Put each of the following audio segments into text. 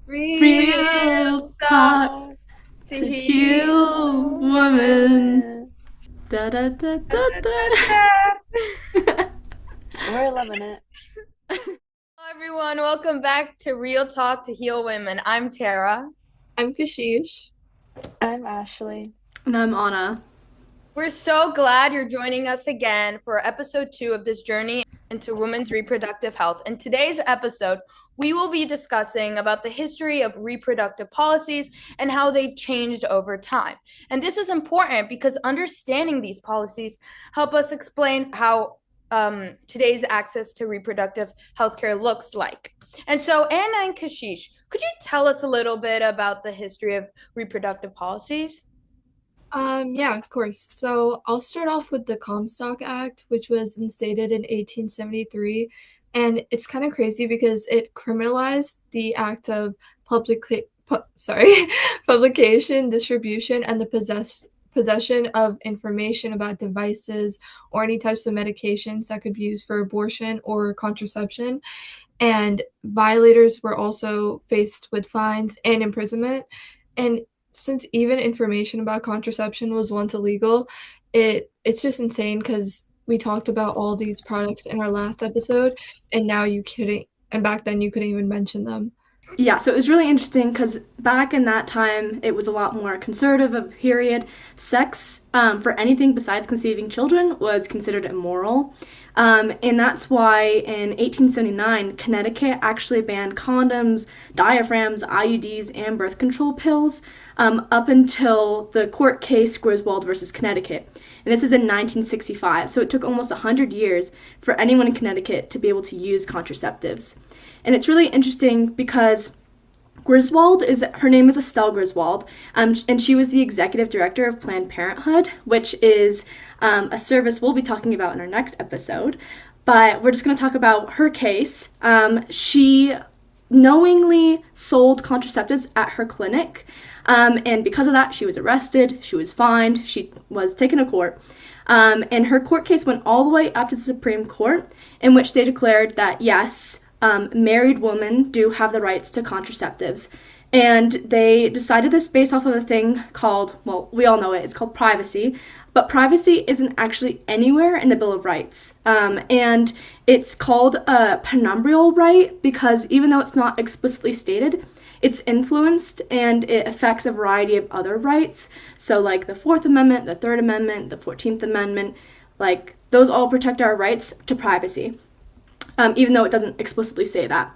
Real Real talk talk to to heal heal women. women. Da da da Da, da da, da, da. da. We're loving it. Hello, everyone. Welcome back to Real Talk to Heal Women. I'm Tara. I'm Kashish. I'm Ashley. And I'm Anna. We're so glad you're joining us again for episode 2 of this journey into women's reproductive health. In today's episode, we will be discussing about the history of reproductive policies and how they've changed over time. And this is important because understanding these policies help us explain how today's access to reproductive healthcare looks like. And so, Anna and Kashish, could you tell us a little bit about the history of reproductive policies? Yeah, of course. So I'll start off with the Comstock Act, which was instated in 1873. And it's kind of crazy because it criminalized the act of public, sorry, publication, distribution, and the possession of information about devices or any types of medications that could be used for abortion or contraception. And violators were also faced with fines and imprisonment. And since even information about contraception was once illegal, it's just insane because we talked about all these products in our last episode, and now you couldn't, and back then you couldn't even mention them. Yeah, so it was really interesting because back in that time, it was a lot more conservative of a period. Sex, for anything besides conceiving children, was considered immoral. And that's why in 1879, Connecticut actually banned condoms, diaphragms, IUDs, and birth control pills up until the court case Griswold versus Connecticut. And this is in 1965, so it took almost 100 years for anyone in Connecticut to be able to use contraceptives. And it's really interesting because Griswold her name is Estelle Griswold, and she was the executive director of Planned Parenthood, which is a service we'll be talking about in our next episode. But we're just going to talk about her case. She knowingly sold contraceptives at her clinic, and because of that, she was arrested, she was fined, she was taken to court. And her court case went all the way up to the Supreme Court, in which they declared that yes, married women do have the rights to contraceptives. And they decided this based off of a thing called, well, we all know it, it's called privacy. But privacy isn't actually anywhere in the Bill of Rights. And it's called a penumbral right because even though it's not explicitly stated, it's influenced and it affects a variety of other rights. So like the Fourth Amendment, the Third Amendment, the 14th Amendment, like those all protect our rights to privacy. Even though it doesn't explicitly say that.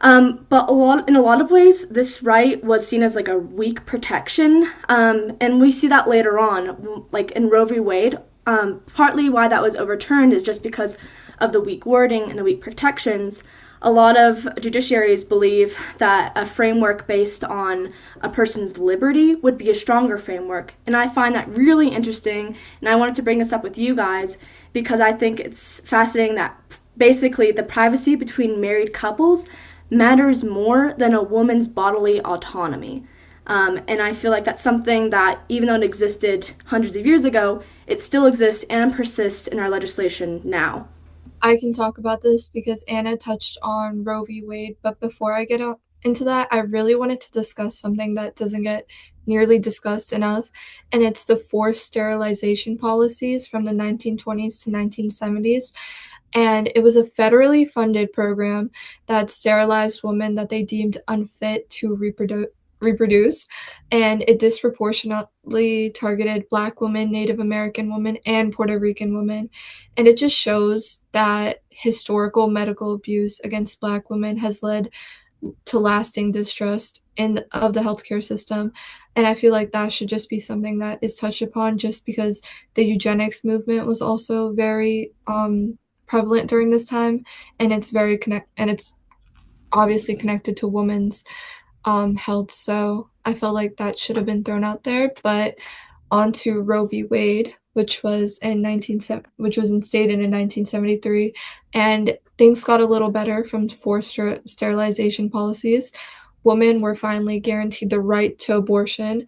But in a lot of ways, this right was seen as like a weak protection, and we see that later on, like in Roe v. Wade. Partly why that was overturned is just because of the weak wording and the weak protections. A lot of judiciaries believe that a framework based on a person's liberty would be a stronger framework, and I find that really interesting, and I wanted to bring this up with you guys because I think it's fascinating that basically the privacy between married couples matters more than a woman's bodily autonomy. And I feel like that's something that, even though it existed hundreds of years ago, it still exists and persists in our legislation now. I can talk about this because Anna touched on Roe v. Wade, but before I get into that, I really wanted to discuss something that doesn't get nearly discussed enough, and it's the forced sterilization policies from the 1920s to 1970s. And it was a federally funded program that sterilized women that they deemed unfit to reproduce, and it disproportionately targeted Black women, Native American women, and Puerto Rican women. And it just shows that historical medical abuse against Black women has led to lasting distrust of the healthcare system. And I feel like that should just be something that is touched upon just because the eugenics movement was also very prevalent during this time, and it's obviously connected to women's health. So I felt like that should have been thrown out there. But on to Roe v. Wade, which was instated in 1973, and things got a little better from forced sterilization policies. Women were finally guaranteed the right to abortion,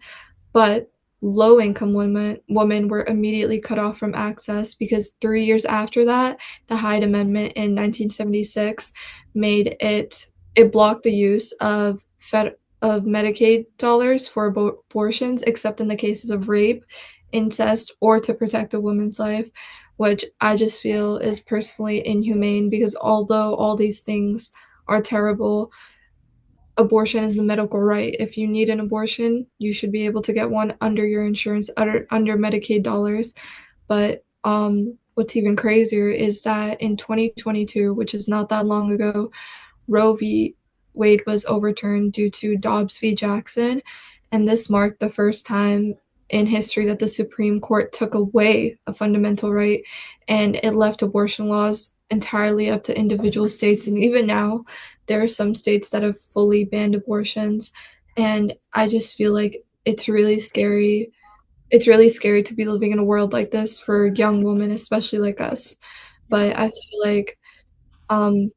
but low-income women were immediately cut off from access because 3 years after that, the Hyde Amendment in 1976 made it it blocked the use of Medicaid dollars for abortions, except in the cases of rape, incest, or to protect a woman's life, which I just feel is personally inhumane because although all these things are terrible, abortion is a medical right. If you need an abortion, you should be able to get one under your insurance, under Medicaid dollars. But what's even crazier is that in 2022, which is not that long ago, Roe v. Wade was overturned due to Dobbs v. Jackson, and this marked the first time in history that the Supreme Court took away a fundamental right, and it left abortion laws entirely up to individual states. And even now, there are some states that have fully banned abortions, and I just feel like it's really scary. It's really scary to be living in a world like this for young women, especially like us. But I feel like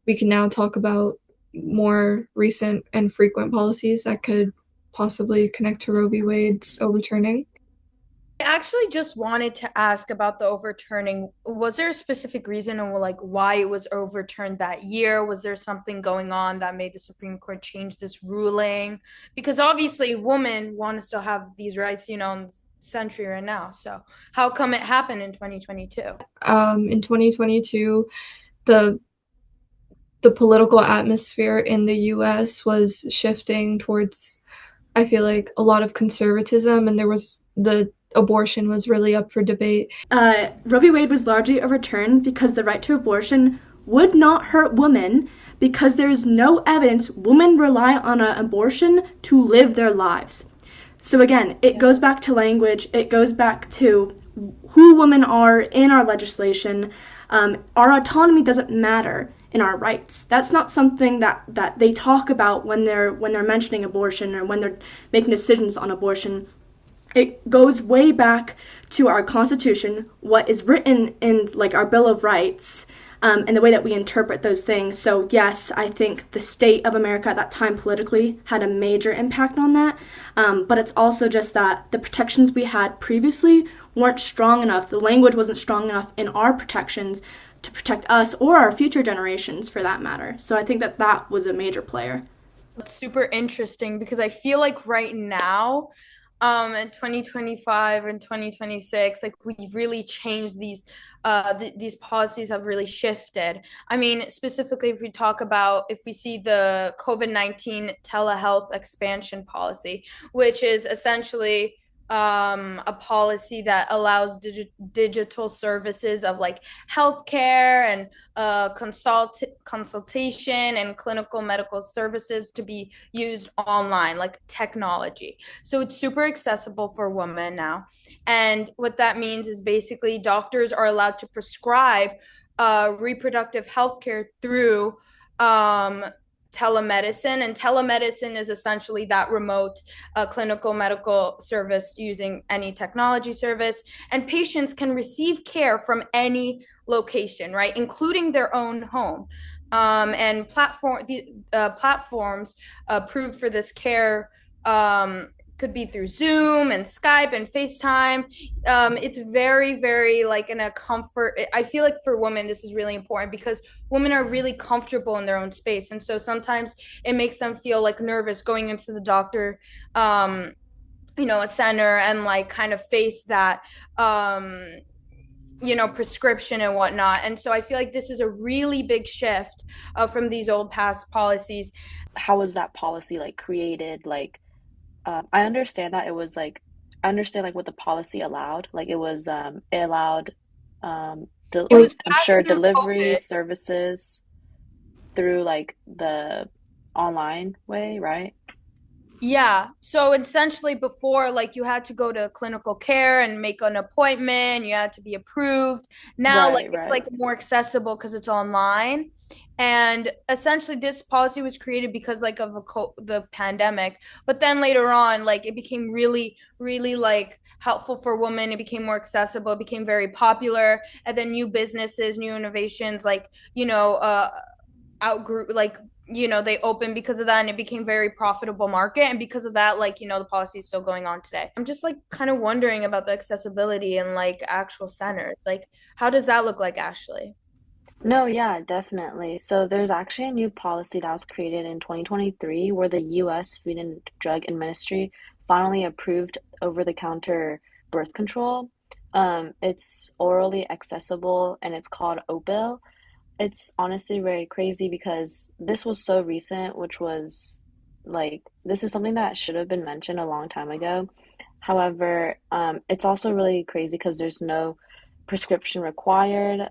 we can now talk about more recent and frequent policies that could possibly connect to Roe v. Wade's overturning. I actually just wanted to ask about the overturning. Was there a specific reason or like why it was overturned that year? Was there something going on that made the Supreme Court change this ruling? Because obviously women want to still have these rights, in the century right now. So how come it happened in 2022? In 2022, the the political atmosphere in the US was shifting towards, I feel like, a lot of conservatism, and the abortion was really up for debate. Roe v. Wade was largely overturned because the right to abortion would not hurt women because there is no evidence women rely on an abortion to live their lives. So again, it goes back to language, it goes back to who women are in our legislation. Our autonomy doesn't matter in our rights. That's not something that they talk about when they're mentioning abortion or when they're making decisions on abortion. It goes way back to our Constitution, what is written in like our Bill of Rights, and the way that we interpret those things. So yes, I think the state of America at that time politically had a major impact on that, but it's also just that the protections we had previously weren't strong enough. The language wasn't strong enough in our protections to protect us or our future generations for that matter. So I think that was a major player. It's super interesting because I feel like right now, in 2025 and 2026, like we've really changed these policies have really shifted. I mean, specifically if we see the COVID-19 telehealth expansion policy, which is essentially a policy that allows digital services of like healthcare and consultation and clinical medical services to be used online, like technology. So it's super accessible for women now. And what that means is basically doctors are allowed to prescribe reproductive health care through telemedicine, and telemedicine is essentially that remote clinical medical service using any technology service, and patients can receive care from any location, right, including their own home. And platforms approved for this care could be through Zoom and Skype and FaceTime. It's very, very like in a comfort. I feel like for women, this is really important because women are really comfortable in their own space. And so sometimes it makes them feel like nervous going into the doctor, a center and like kind of face that, prescription and whatnot. And so I feel like this is a really big shift from these old past policies. How was that policy like created? Like, I understand that it was like, I understand like what the policy allowed. Like it was, it allowed, I'm sure delivery COVID. services through like the online way, right? Yeah. So essentially before, like you had to go to clinical care and make an appointment, you had to be approved. Now, like Right, it's right. like more accessible because it's online. And essentially this policy was created because like of the pandemic. But then later on, like it became really, really like helpful for women. It became more accessible. It became very popular. And then new businesses, new innovations, like, outgrew like they opened because of that, and it became very profitable market, and because of that, like the policy is still going on today. I'm just like kind of wondering about the accessibility and like actual centers, like how does that look like, Ashley? No, yeah, definitely. So there's actually a new policy that was created in 2023 where the US Food and Drug Administration finally approved over-the-counter birth control. It's orally accessible and it's called Opill. It's honestly very crazy because this was so recent, which was like this is something that should have been mentioned a long time ago. However, it's also really crazy because there's no prescription required.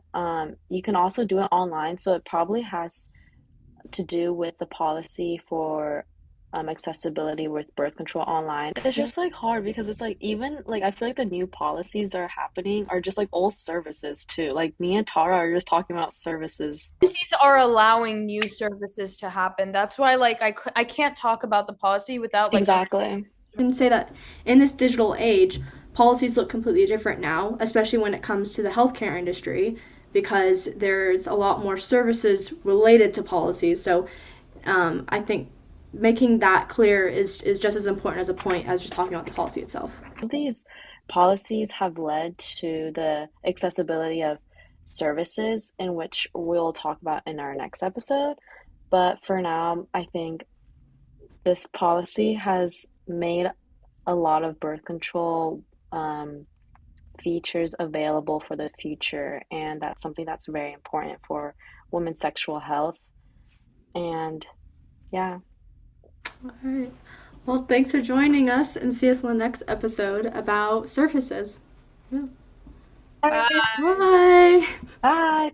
You can also do it online, so it probably has to do with the policy for accessibility with birth control online. It's just like hard because it's like even like I feel like the new policies that are happening are just like old services too. Like me and Tara are just talking about services. Agencies are allowing new services to happen. That's why, like, I can't talk about the policy without like Exactly. Can say that in this digital age, policies look completely different now, especially when it comes to the healthcare industry, because there's a lot more services related to policies. So I think making that clear is just as important as a point as just talking about the policy itself. These policies have led to the accessibility of services, in which we'll talk about in our next episode. But for now, I think this policy has made a lot of birth control features available for the future, and that's something that's very important for women's sexual health. And yeah. All right. Well, thanks for joining us, and see us in the next episode about surfaces. Yeah. Bye. Bye. Bye.